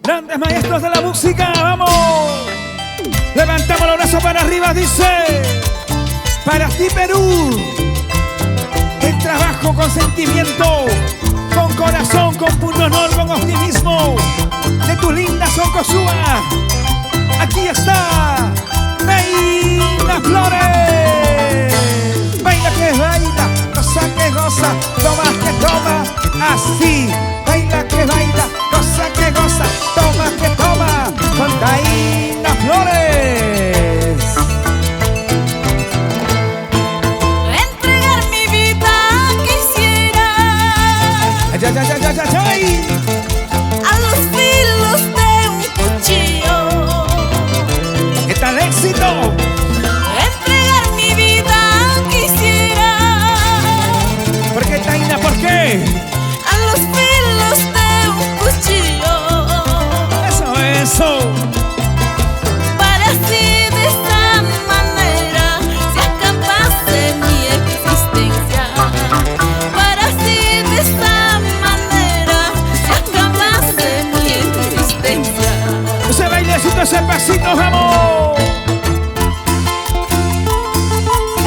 Grandes maestros de la música, vamos. Levantamos los brazos para arriba, dice. Para ti, Perú. El trabajo con sentimiento, con corazón, con puro honor, con optimismo. De tu linda Soncosúa. Aquí está Meina Flores. Baila que baila, goza que goza, toma que toma. Así, baila que baila, goza que goza, toma que toma. Con Meina Flores. Entregar mi vida quisiera Ay, ay, ay, ay, ay, ay. a los filos de un cuchillo. ¿Qué tal éxito? Entregar mi vida quisiera ¿Por qué, Taina? ¿Por qué? a los filos de un cuchillo. Eso. Para así de esta manera se acabase mi existencia. Para así de esta manera se acabase mi existencia. Ese bailecito, ese pasito, vamos.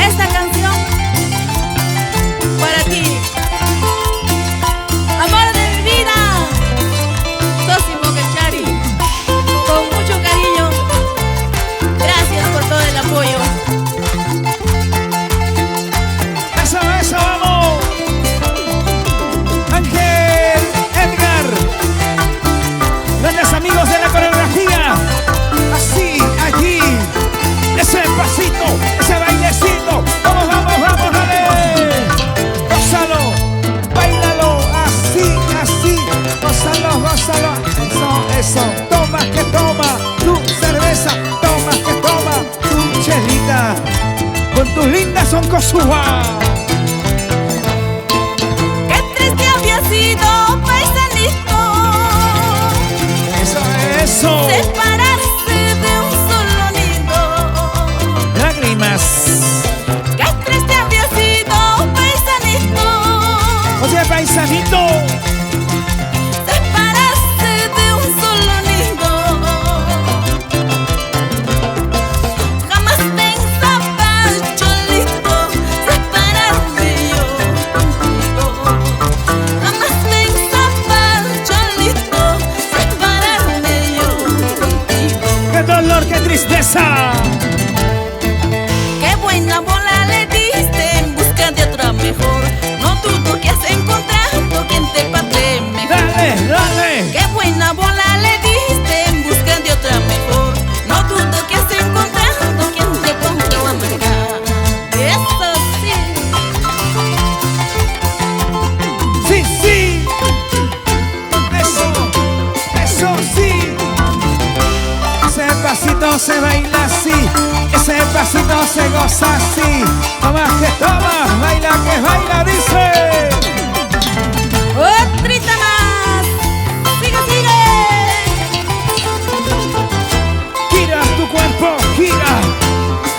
Esta canción para ti, amor de mi vida, Sosimo Cachari, con mucho cariño. Gracias por todo el apoyo. Eso, vamos. Ángel, Edgar. Grandes amigos de la coreografía. Así, allí. Ese pasito, ese bailecito. Vamos, vamos, vamos, dale. Gózalo, bailalo. Así, así. Gózalo, gózalo. Eso. Toma que toma tu cerveza. Toma que toma tu chelita. Con tus lindas Soncosúa. Qué triste había sido paisanito Eso. separarse de un solo nido. Lágrimas. Qué triste había sido paisanito Oye, paisanito. separarse de un solo nido. Jamás pensaba, cholito, separarme yo contigo. Jamás pensaba, cholito, separarme yo contigo. ¡Qué dolor, qué tristeza! Qué buena bola le diste en busca de otra mejor. No dudo que has encontrado quien te patre mejor. ¡Dale, dale! Qué buena bola le diste en busca de otra mejor. No dudo que has encontrado quien te ponga a marcar. Eso sí. ¡Sí, sí! ¡Eso sí! Ese pasito se baila así. Ese pasito se goza así. Toma que toma, baila que baila, dice. Otrita más. Sigue, sigue. Gira tu cuerpo, gira.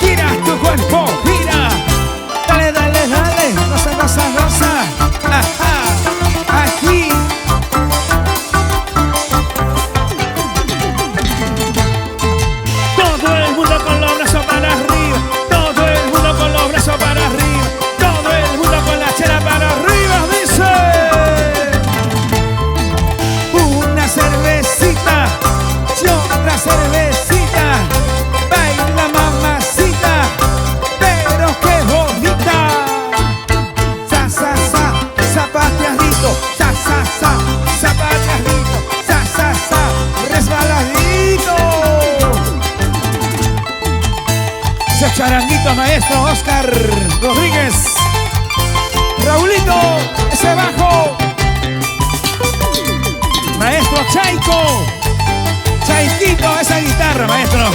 Gira tu cuerpo, gira. Dale, dale, dale. Goza, goza, goza. Ajá. Aquí. Todo el mundo con los brazos para arriba. Todo el mundo con los brazos para arriba. Todo el mundo con la chela para arriba, dice. Una cervecita y otra cervecita. Baila mamacita, pero qué bonita. Sa, sa, sa, zapateadito. Sa, sa, sa, zapateadito. Sa, sa, sa, resbaladito. Ese charanguito, maestro Oscar Rodríguez. Raulito, ese bajo. Maestro Chaico. Chaiquito, esa guitarra, maestro.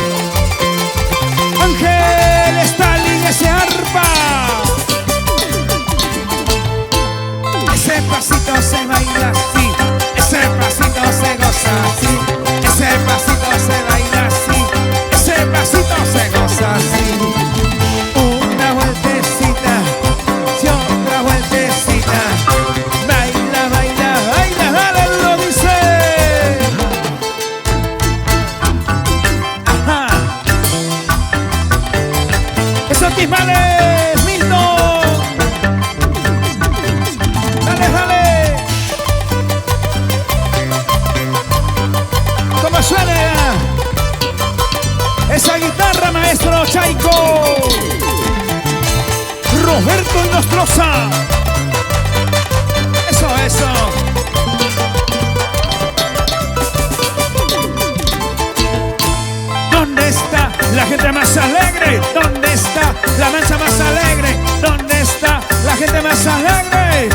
Ángel Stalin, ese arpa. Ese pasito se baila así. Ese pasito se goza así. Ese pasito se baila así. Ese pasito se goza así. Una vueltecita y otra vueltecita. Baila, baila, baila, dale, lo dice. goza. Eso, eso. ¿Dónde está la gente más alegre? ¿Dónde está la mancha más alegre? ¿Dónde está la gente más alegre?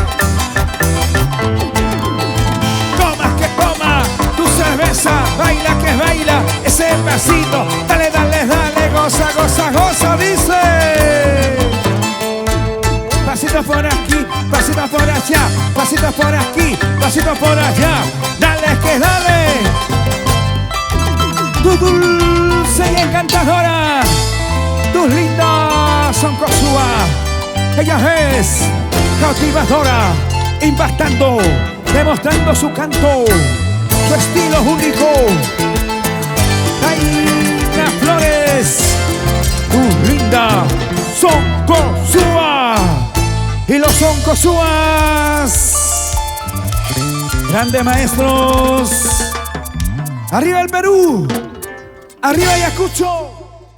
Coma que coma tu cerveza, baila que baila ese pasito. Dale, dale, dale, goza, goza, goza, dice. Pasitos por aquí, pasitos por allá, pasitos por aquí, pasitos por allá. Dale que dale. Tu dulce y encantadora, tus lindas son Cosúa. Ella es cautivadora, impactando, demostrando su canto, su estilo único. Taina Flores, tus lindas son Cosúa. Y los son Cosúas, grandes maestros. Arriba el Perú, arriba Ayacucho.